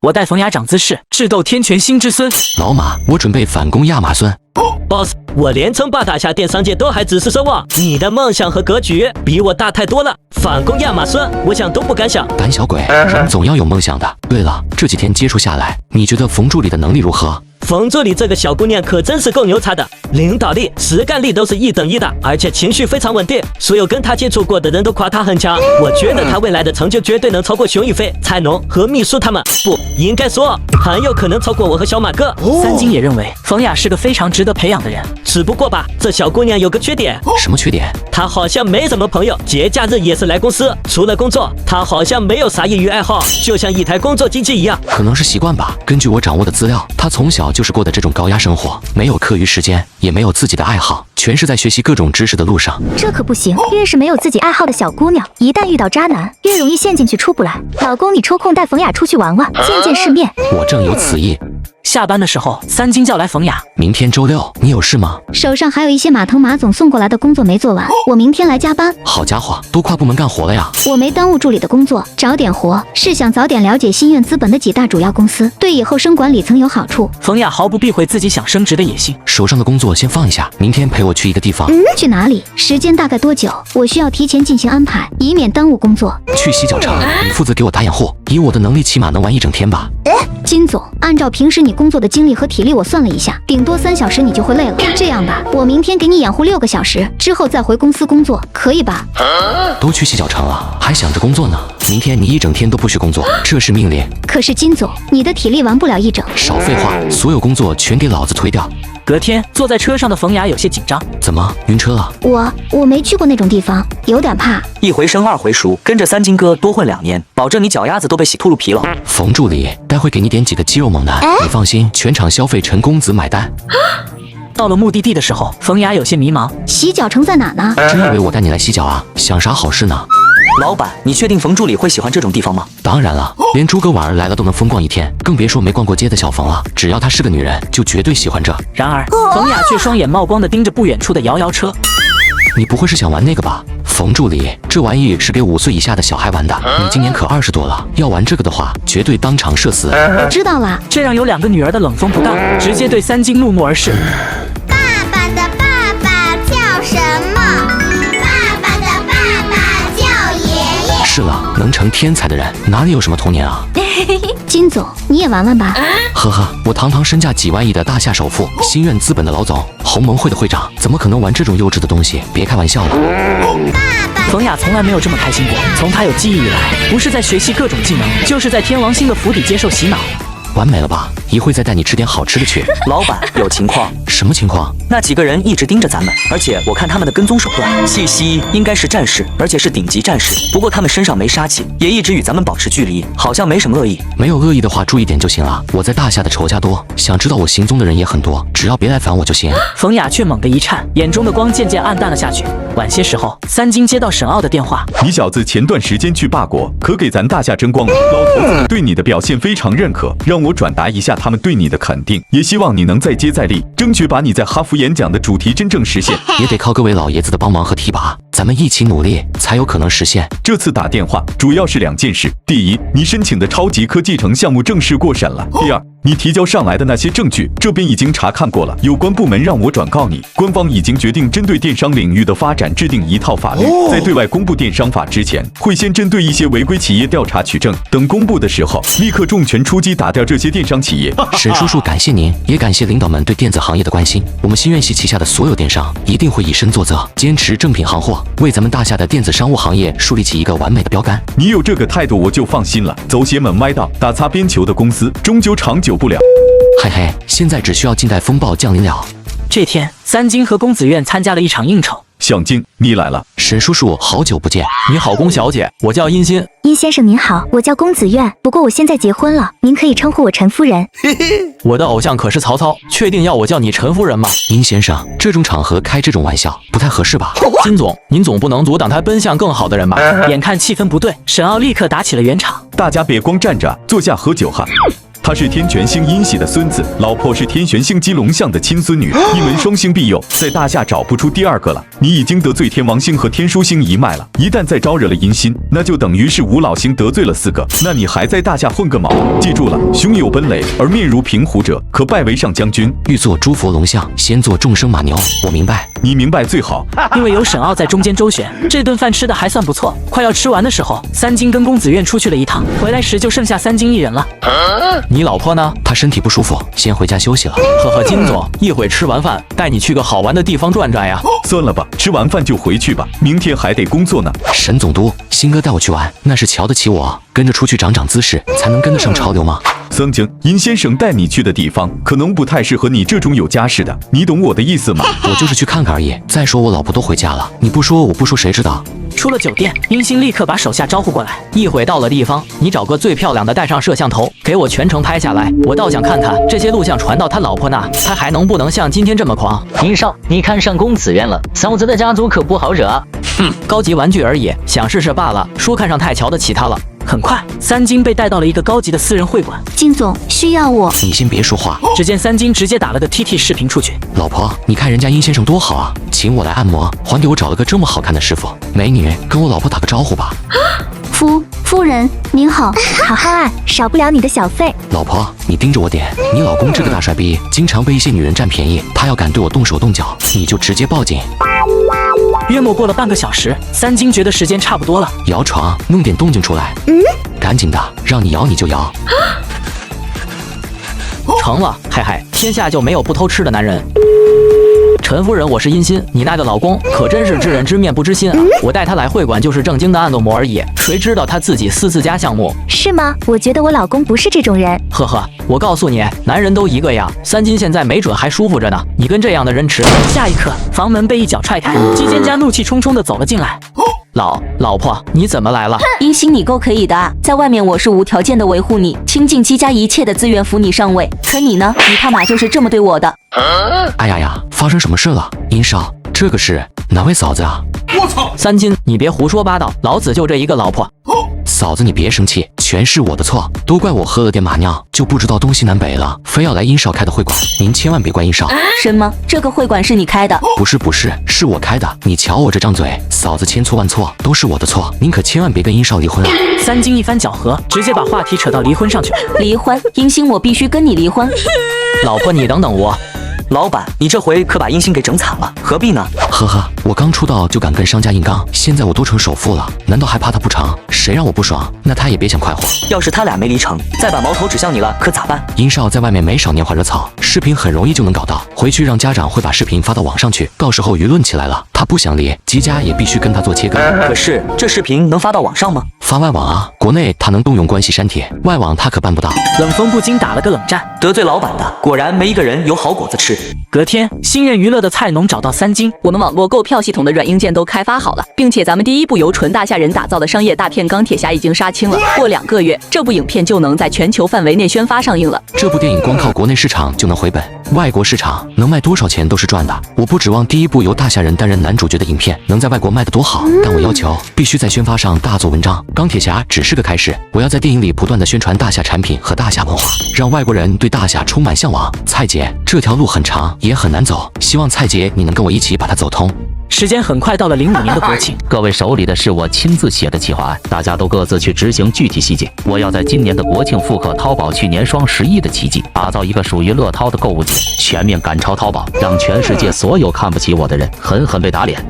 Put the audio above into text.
我带冯雅长姿势，智斗天权星之孙。老马，我准备反攻亚马孙。 boss， 我连称霸大夏电商界都还只是奢望，你的梦想和格局比我大太多了。反攻亚马孙，我想都不敢想。胆小鬼，人总要有梦想的。对了，这几天接触下来，你觉得冯助理的能力如何？ 冯助理这个小姑娘可真是够牛叉的，领导力、实干力都是1等1的，而且情绪非常稳定。所有跟她接触过的人都夸她很强。我觉得她未来的成就绝对能超过熊宇飞、菜农和秘书他们，不应该说很有可能超过我和小马哥。三金也认为冯雅是个非常值得培养的人，只不过吧，这小姑娘有个缺点。什么缺点？她好像没什么朋友，节假日也是来公司，除了工作，她好像没有啥业余爱好，就像一台工作机器一样。可能是习惯吧。根据我掌握的资料，她从小就是过的这种高压生活，没有课余时间，也没有自己的爱好，全是在学习各种知识的路上。这可不行，越是没有自己爱好的小姑娘，一旦遇到渣男，越容易陷进去出不来。老公，你抽空带冯雅出去玩玩，见见世面。我正有此意。 下班的时候，三金叫来冯雅。明天周六，你有事吗？手上还有一些马腾马总送过来的工作没做完，我明天来加班。好家伙，都跨部门干活了呀！我没耽误助理的工作，找点活，是想早点了解新苑资本的几大主要公司，对以后升管理层有好处。冯雅毫不避讳自己想升职的野心。手上的工作先放一下，明天陪我去一个地方。去哪里？时间大概多久？我需要提前进行安排，以免耽误工作。去洗脚城，你负责给我打掩护。以我的能力，起码能玩1整天吧。金总，按照平时你工作的精力和体力，我算了一下，顶多3小时你就会累了。这样吧，我明天给你掩护6个小时，之后再回公司工作，可以吧？都去洗脚城了，还想着工作呢？明天你1整天都不许工作，这是命令。可是金总，你的体力玩不了1整。少废话，所有工作全给老子推掉。 隔天，坐在车上的冯雅有些紧张。怎么晕车了？我没去过那种地方，有点怕。1回生2回熟，跟着三金哥多混2年，保证你脚丫子都被洗秃噜皮了。冯助理，待会给你点几个肌肉猛男，你放心，全场消费陈公子买单。到了目的地的时候，冯雅有些迷茫。洗脚城在哪呢？真以为我带你来洗脚啊？想啥好事呢？ 老板，你确定冯助理会喜欢这种地方吗？当然了，连诸葛婉儿来了都能疯逛1天，更别说没逛过街的小冯了。只要她是个女人，就绝对喜欢这。然而，冯雅却双眼冒光地盯着不远处的摇摇车。你不会是想玩那个吧？冯助理，这玩意是给5岁以下的小孩玩的。你今年可20多了，要玩这个的话，绝对当场社死。我知道了。这让有2个女儿的冷风不当，直接对三金怒目而视。爸爸的爸爸叫什么？ 是了，能成天才的人哪里有什么童年啊？金总，你也玩玩吧。呵呵，我堂堂身价几万亿的大夏首富，新苑资本的老总，鸿蒙会的会长，怎么可能玩这种幼稚的东西？别开玩笑了。冯雅从来没有这么开心过，从她有记忆以来，不是在学习各种技能，就是在天王星的府邸接受洗脑。 完美了吧？一会再带你吃点好吃的去。老板，有情况。什么情况？那几个人一直盯着咱们，而且我看他们的跟踪手段，气息应该是战士，而且是顶级战士。不过他们身上没杀气，也一直与咱们保持距离，好像没什么恶意。没有恶意的话，注意点就行了。我在大夏的仇家多，想知道我行踪的人也很多，只要别来烦我就行。冯雅却猛地一颤，眼中的光渐渐暗淡了下去。晚些时候，三金接到沈傲的电话：“你小子前段时间去霸国，可给咱大夏争光了。老头子对你的表现非常认可，让我转达一下他们对你的肯定，也希望你能再接再厉，争取把你在哈佛演讲的主题真正实现。也得靠各位老爷子的帮忙和提拔，咱们一起努力，才有可能实现。这次打电话主要是2件事：第一，你申请的超级科技城项目正式过审了；第二，你提交上来的那些证据，这边已经查看过了，有关部门让我转告你，官方已经决定针对电商领域的发展制定一套法律，在对外公布电商法之前，会先针对一些违规企业调查取证，等公布的时候，立刻重拳出击，打掉这些电商企业。沈叔叔，感谢您，也感谢领导们对电子行业的关心。我们新苑系旗下的所有电商一定会以身作则，坚持正品行货，为咱们大夏的电子商务行业树立起一个完美的标杆。你有这个态度，我就放心了。走邪门歪道、打擦边球的公司，终究长久不了。嘿嘿，现在只需要静待风暴降临了。这天，三金和公子苑参加了一场应酬。小金，你来了。沈叔叔，好久不见。你好，龚小姐，我叫殷鑫。殷先生您好，我叫公子苑，不过我现在结婚了，您可以称呼我陈夫人。我的偶像可是曹操，确定要我叫你陈夫人吗？殷先生，这种场合开这种玩笑不太合适吧？金总，您总不能阻挡他奔向更好的人吧？眼看气氛不对，沈傲立刻打起了圆场。大家别光站着，坐下喝酒哈。他是天权星阴喜的孙子，老婆是天玄星基龙象的亲孙女，一门双星庇佑，在大夏找不出第二个了。你已经得罪天王星和天枢星一脉了，一旦再招惹了阴心，那就等于是五老星得罪了4个，那你还在大夏混个毛？记住了，胸有本垒而面如平湖者，可拜为上将军。欲做诸佛龙象，先做众生马牛。我明白，你明白最好。因为有沈傲在中间周旋，这顿饭吃的还算不错。快要吃完的时候，三金跟公子院出去了一趟，回来时就剩下三金一人了。你老婆呢？她身体不舒服，先回家休息了。呵呵，金总，一会吃完饭带你去个好玩的地方转转呀。算了吧，吃完饭就回去吧，明天还得工作呢。沈总督，新哥带我去玩，那是瞧得起我，跟着出去长长姿势，才能跟得上潮流吗？曾经，殷先生带你去的地方，可能不太适合你这种有家室的，你懂我的意思吗？我就是去看看而已。再说我老婆都回家了，你不说我不说谁知道？出了酒店，殷星立刻把手下招呼过来。一会到了地方，你找个最漂亮的带上摄像头，给我全程拍下来。我倒想看看这些录像传到他老婆那，他还能不能像今天这么狂？殷少，你看上公子院了，嫂子的家族可不好惹啊。高级玩具而已，想试试罢了。叔看上太瞧得起他了。很快，三金被带到了一个高级的私人会馆。金总需要我？你先别说话。只见三金直接打了个 TT 视频出去。老婆，你看人家殷先生多好啊，请我来按摩，还给我找了个这么好看的师傅。美女，跟我老婆打个招呼吧。夫人您好。好好啊，少不了你的小费。老婆，你盯着我点，你老公这个大帅逼，经常被一些女人占便宜，他要敢对我动手动脚，你就直接报警。约莫过了半个小时，三金觉得时间差不多了，摇床，弄点动静出来。赶紧的，让你摇你就摇。成了，嘿嘿，天下就没有不偷吃的男人。陈夫人，我是殷鑫，你那个老公可真是知人知面不知心啊！我带他来会馆就是正经的按摩而已，谁知道他自己私自加项目？是吗？我觉得我老公不是这种人。呵呵，我告诉你，男人都一个样，三金现在没准还舒服着呢，你跟这样的人吃。下一刻，房门被一脚踹开，姬蒹家怒气冲冲地走了进来。老婆，你怎么来了？殷鑫，你够可以的啊！在外面我是无条件的维护你，倾尽姬家一切的资源扶你上位，可你呢？你他妈就是这么对我的！哎呀，发生什么事了？殷少，这个是哪位嫂子啊？我操！三金，你别胡说八道，老子就这一个老婆。嫂子，你别生气，全是我的错，都怪我喝了点马尿，就不知道东西南北了，非要来殷少开的会馆，您千万别怪殷少。什么？这个会馆是你开的？不是，是我开的。你瞧我这张嘴，嫂子千错万错，都是我的错，您可千万别跟殷少离婚啊！三金一番搅和，直接把话题扯到离婚上去了。离婚？殷鑫，我必须跟你离婚。老婆，你等等我。老板，你这回可把殷鑫给整惨了，何必呢？呵呵，我刚出道就敢跟商家硬刚，现在我都成首富了，难道还怕他不成？谁让我不爽，那他也别想快活。要是他俩没离成，再把矛头指向你了，可咋办？殷少在外面没少拈花惹草，视频很容易就能搞到，回去让家长会把视频发到网上去，到时候舆论起来了，他不想离，姬家也必须跟他做切割。可是这视频能发到网上吗？发外网啊，国内他能动用关系删帖，外网他可办不到。冷风不禁打了个冷战，得罪老板的果然没一个人有好果子吃。隔天，新任娱乐的菜农找到三金，我们网络购票系统的软硬件都开发好了，并且咱们第一部由纯大夏人打造的商业大片《钢铁侠》已经杀青了，过2个月，这部影片就能在全球范围内宣发上映了。这部电影光靠国内市场就能回本，外国市场能卖多少钱都是赚的。我不指望第一部由大夏人担任男主角的影片能在外国卖得多好，但我要求必须在宣发上大做文章。钢铁侠只是个开始，我要在电影里不断的宣传大夏产品和大夏文化，让外国人对大夏充满向往。蔡姐，这条路很长也很难走，希望蔡姐你能跟我一起把它走通。时间很快到了05年的国庆，各位手里的是我亲自写的企划案，大家都各自去执行具体细节。我要在今年的国庆复刻淘宝去年双11的奇迹，打造一个属于乐淘的购物节，全面赶超淘宝，让全世界所有看不起我的人狠狠被打脸。